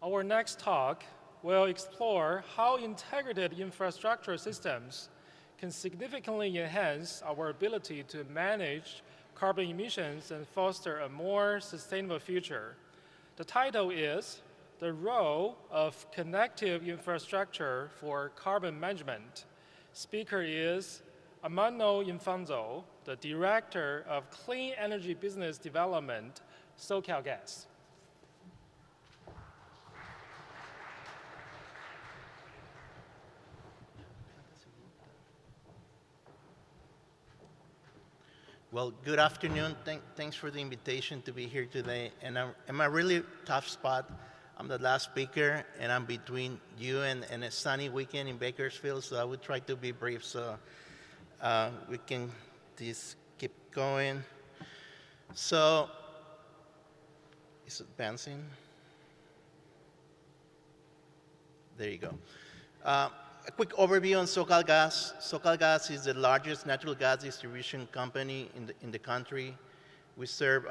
Our next talk will explore how integrated infrastructure systems can significantly enhance our ability to manage carbon emissions and foster a more sustainable future. The title is The Role of Connective Infrastructure for Carbon Management. Speaker is Armando Infanzon, the Director of Clean Energy Business Development, SoCalGas. Well, good afternoon. Thanks for the invitation to be here today. And I'm in a really tough spot. I'm the last speaker, and I'm between you and a sunny weekend in Bakersfield, so I would try to be brief so we can just keep going. So, is it advancing? There you go. A quick overview on SoCalGas. SoCalGas is the largest natural gas distribution company in the country. We serve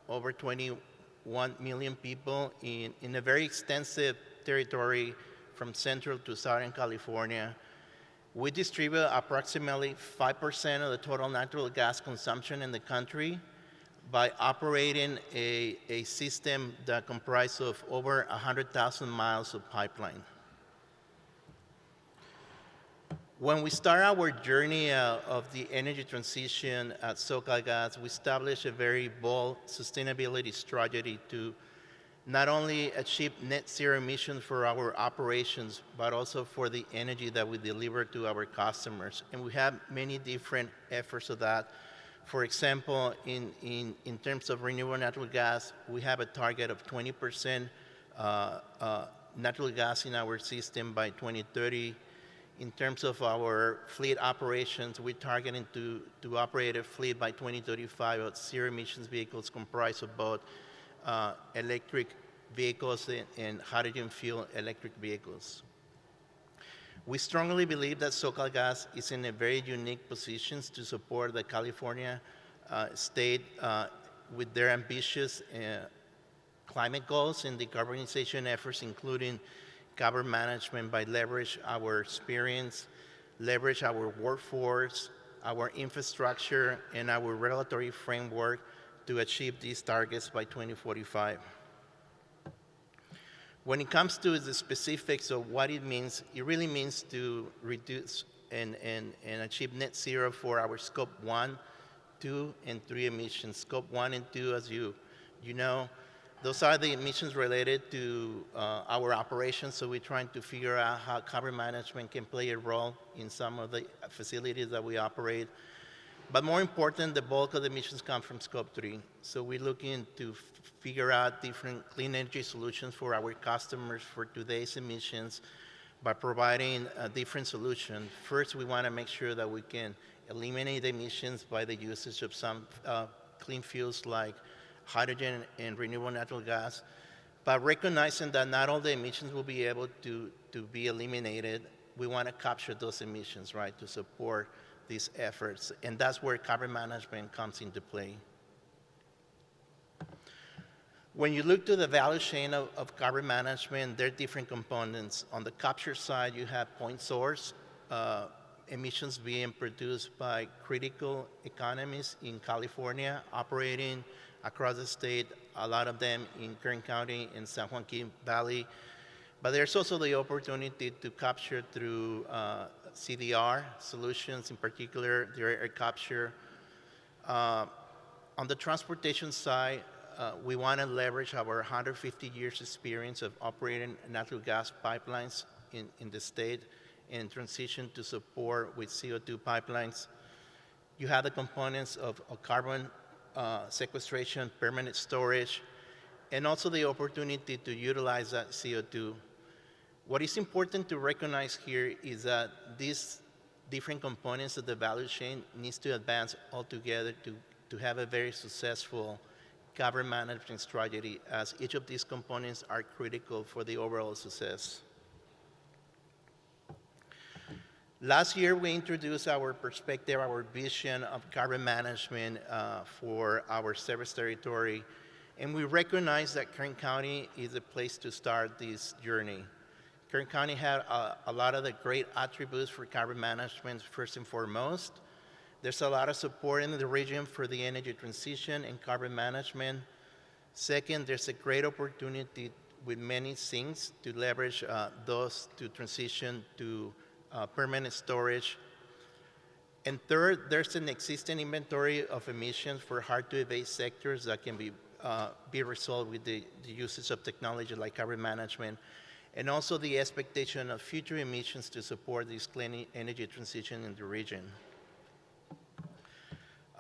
over 21 million people in a very extensive territory from Central to Southern California. We distribute approximately 5% of the total natural gas consumption in the country by operating a system that comprises of over 100,000 miles of pipeline. When we start our journey of the energy transition at SoCalGas, we established a very bold sustainability strategy to not only achieve net zero emissions for our operations, but also for the energy that we deliver to our customers. And we have many different efforts of that. For example, in terms of renewable natural gas, we have a target of 20% natural gas in our system by 2030. In terms of our fleet operations, we're targeting to operate a fleet by 2035 of zero emissions vehicles comprised of both electric vehicles and hydrogen fuel electric vehicles. We strongly believe that SoCalGas is in a very unique position to support the California state with their ambitious climate goals and decarbonization efforts, including carbon management by leverage our experience, leverage our workforce, our infrastructure, and our regulatory framework to achieve these targets by 2045. When it comes to the specifics of what it means, it really means to reduce and achieve net zero for our scope 1, 2, and 3 emissions. Scope 1 and 2, as you know, those are the emissions related to our operations, so we're trying to figure out how carbon management can play a role in some of the facilities that we operate. But more important, the bulk of the emissions come from Scope 3. So we're looking to figure out different clean energy solutions for our customers for today's emissions by providing a different solution. First, we want to make sure that we can eliminate emissions by the usage of some clean fuels like hydrogen and renewable natural gas, but recognizing that not all the emissions will be able to be eliminated, we want to capture those emissions, right, to support these efforts, and that's where carbon management comes into play. When you look to the value chain of carbon management, there are different components. On the capture side, you have point source, emissions being produced by critical economies in California, operating across the state, a lot of them in Kern County and San Joaquin Valley. But there's also the opportunity to capture through CDR solutions, in particular, the air capture. On the transportation side, we want to leverage our 150 years experience of operating natural gas pipelines in the state and transition to support with CO2 pipelines. You have the components of carbon sequestration, permanent storage, and also the opportunity to utilize that CO2. What is important to recognize here is that these different components of the value chain needs to advance all together to have a very successful carbon management strategy, as each of these components are critical for the overall success. Last year, we introduced our perspective, our vision of carbon management for our service territory. And we recognize that Kern County is a place to start this journey. Kern County had a lot of the great attributes for carbon management, first and foremost. There's a lot of support in the region for the energy transition and carbon management. Second, there's a great opportunity with many things to leverage those to transition to permanent storage. And third, there's an existing inventory of emissions for hard-to-abate sectors that can be resolved with the usage of technology like carbon management, and also the expectation of future emissions to support this clean energy transition in the region.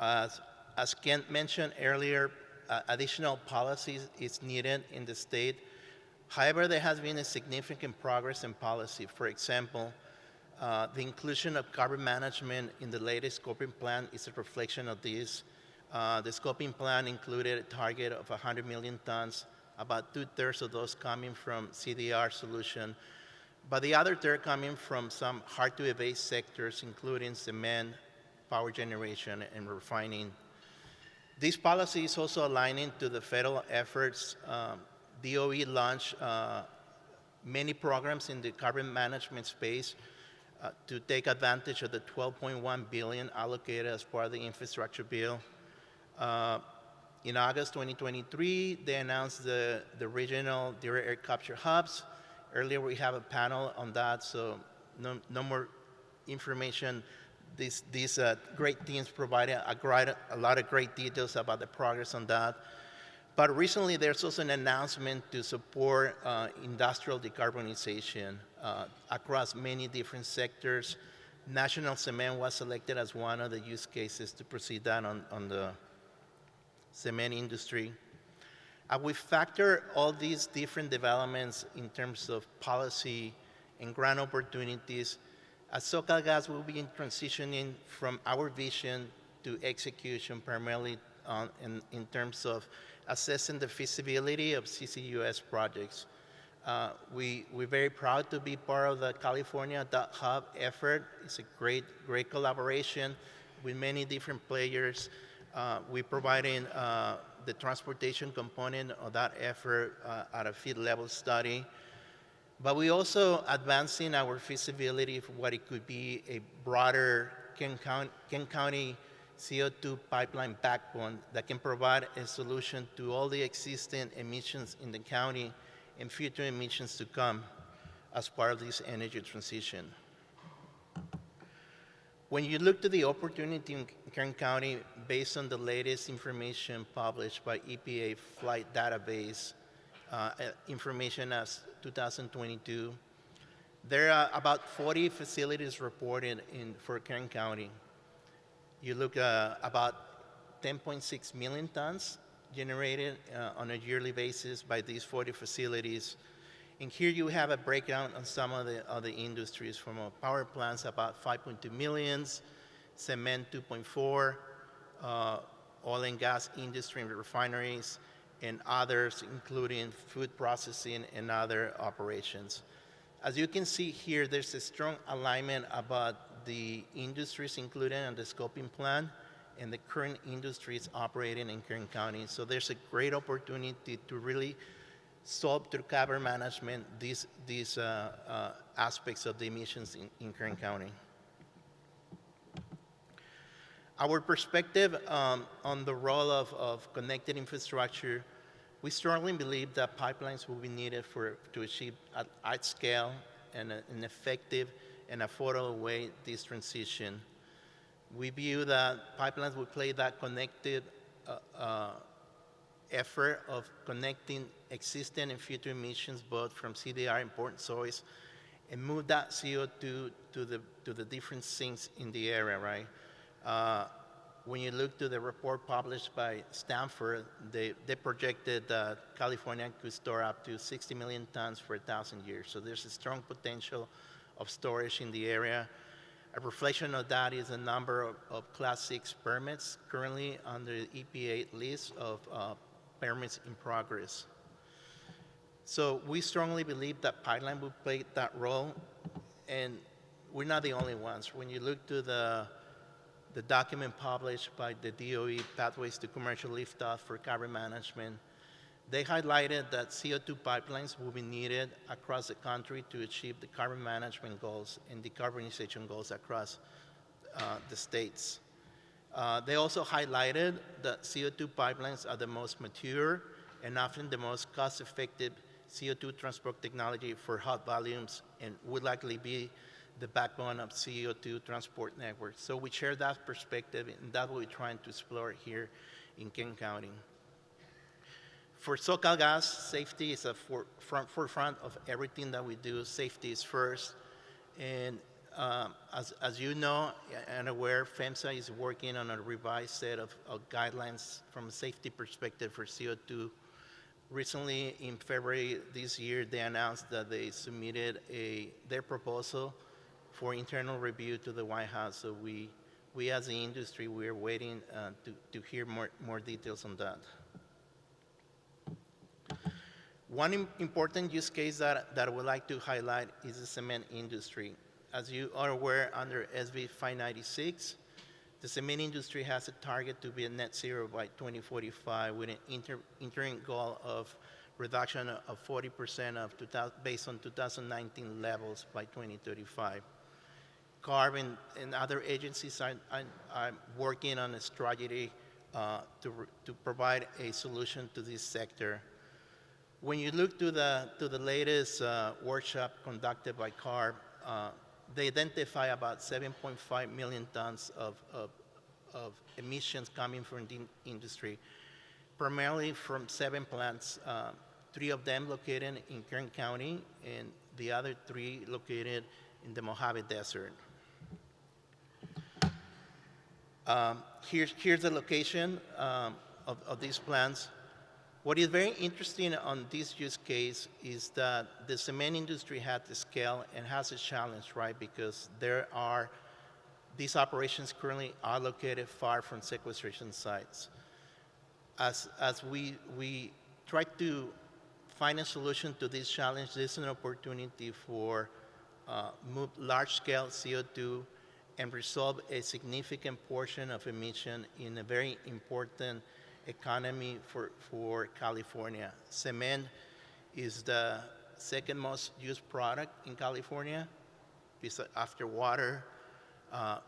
As Kent mentioned earlier, additional policies is needed in the state. However, there has been a significant progress in policy. For example, the inclusion of carbon management in the latest scoping plan is a reflection of this. The scoping plan included a target of 100 million tons, about 2/3 of those coming from CDR solution, but the other third coming from some hard-to-abate sectors, including cement, power generation, and refining. This policy is also aligning to the federal efforts. DOE launched many programs in the carbon management space to take advantage of the $12.1 billion allocated as part of the infrastructure bill. In August 2023, they announced the regional direct air capture hubs. Earlier, we have a panel on that, so no more information. These great teams provided a lot of great details about the progress on that. But recently, there's also an announcement to support industrial decarbonization across many different sectors. National Cement was selected as one of the use cases to proceed that on the cement industry. We factor all these different developments in terms of policy and grant opportunities. As SoCalGas will be transitioning from our vision to execution primarily in terms of assessing the feasibility of CCUS projects. We're very proud to be part of the California Hub effort. It's a great collaboration with many different players. We're providing the transportation component of that effort at a field level study. But we also advancing our feasibility for what it could be a broader Kern County CO2 pipeline backbone that can provide a solution to all the existing emissions in the county and future emissions to come as part of this energy transition. When you look to the opportunity in Kern County, based on the latest information published by EPA Flight Database, information as 2022, there are about 40 facilities reported for Kern County. You look at about 10.6 million tons generated on a yearly basis by these 40 facilities. And here you have a breakdown on some of the other industries, from power plants about 5.2 million, cement 2.4, oil and gas industry and refineries, and others, including food processing and other operations. As you can see here, there's a strong alignment about the industries included in the scoping plan and the current industries operating in Kern County. So there's a great opportunity to really solve through carbon management these aspects of the emissions in Kern County. Our perspective on the role of connected infrastructure, we strongly believe that pipelines will be needed to achieve at scale and an effective and affordable way this transition. We view that pipelines will play that connected effort of connecting existing and future emissions, both from CDR and port source, and move that CO2 to the different sinks in the area, right? When you look to the report published by Stanford, they projected that California could store up to 60 million tons for 1,000 years. So there's a strong potential of storage in the area. A reflection of that is a number of Class 6 permits currently on the EPA list of permits in progress. So we strongly believe that pipeline will play that role, and we're not the only ones. When you look to the document published by the DOE, Pathways to Commercial Liftoff for Carbon Management, They highlighted that CO2 pipelines will be needed across the country to achieve the carbon management goals and decarbonization goals across the states. They also highlighted that CO2 pipelines are the most mature and often the most cost-effective CO2 transport technology for hot volumes and would likely be the backbone of CO2 transport networks. So we share that perspective, and that's what we're trying to explore here in Kern County. For SoCalGas, safety is a forefront of everything that we do. Safety is first. And as you know and aware, FEMSA is working on a revised set of guidelines from a safety perspective for CO2. Recently, in February this year, they announced that they submitted their proposal for internal review to the White House. So we as the industry, we're waiting to hear more details on that. One important use case that I would like to highlight is the cement industry. As you are aware, under SB 596, the cement industry has a target to be a net zero by 2045 with an interim goal of reduction of 40% based on 2019 levels by 2035. CARB and other agencies are working on a strategy to provide a solution to this sector. When you look to the latest workshop conducted by CARB, they identify about 7.5 million tons of emissions coming from the industry, primarily from 7 plants, 3 of them located in Kern County, and the other 3 located in the Mojave Desert. Here's the location of these plants. What is very interesting on this use case is that the cement industry has the scale and has a challenge, right? Because these operations currently are located far from sequestration sites. As we try to find a solution to this challenge, there's an opportunity for move large-scale CO2 and resolve a significant portion of emission in a very important economy for California. Cement is the second most used product in California after water.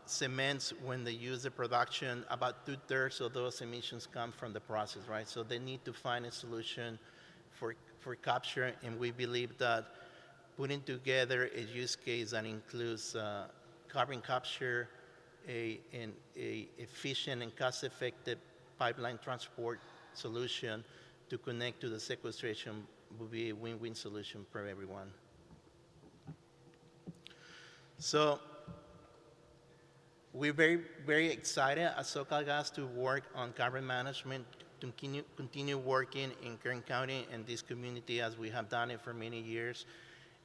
Cements, when they use the production, about 2/3 of those emissions come from the process, right? So they need to find a solution for capture, and we believe that putting together a use case that includes carbon capture, an efficient and cost-effective pipeline transport solution to connect to the sequestration will be a win-win solution for everyone. So we're very, very excited at SoCalGas to work on carbon management, to continue working in Kern County and this community as we have done it for many years.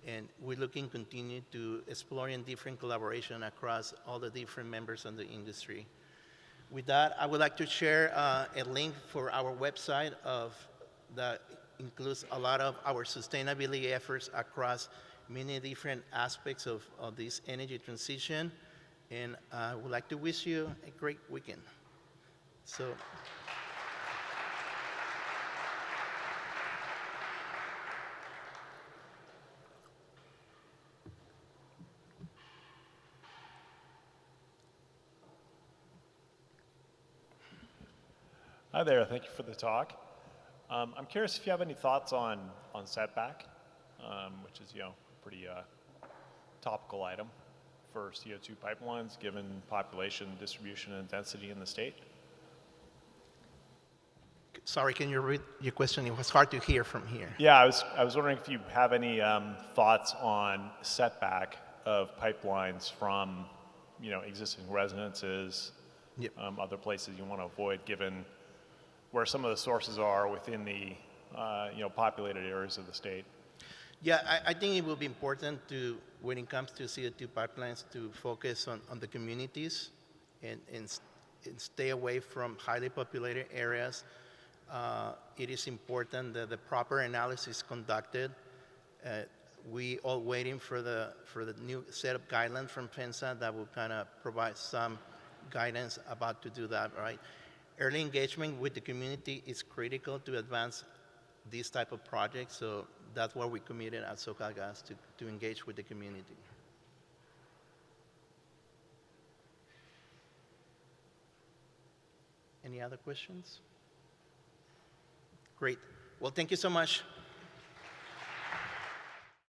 And we're looking to continue to explore in different collaboration across all the different members of the industry. With that, I would like to share a link for our website that includes a lot of our sustainability efforts across many different aspects of this energy transition. And I would like to wish you a great weekend. So. Hi there, thank you for the talk. I'm curious if you have any thoughts on setback, which is a pretty topical item for CO2 pipelines, given population distribution and density in the state. Sorry, can you read your question? It was hard to hear from here. Yeah, I was wondering if you have any thoughts on setback of pipelines from existing residences, Yep. Other places you want to avoid, given where some of the sources are within the populated areas of the state. Yeah, I think it will be important to, when it comes to CO2 pipelines, to focus on the communities and stay away from highly populated areas. It is important that the proper analysis is conducted. We all waiting for the new set of guidelines from FEMSA that will kind of provide some guidance about to do that, right? Early engagement with the community is critical to advance these type of projects. So that's why we committed at SoCalGas to engage with the community. Any other questions? Great. Well, thank you so much.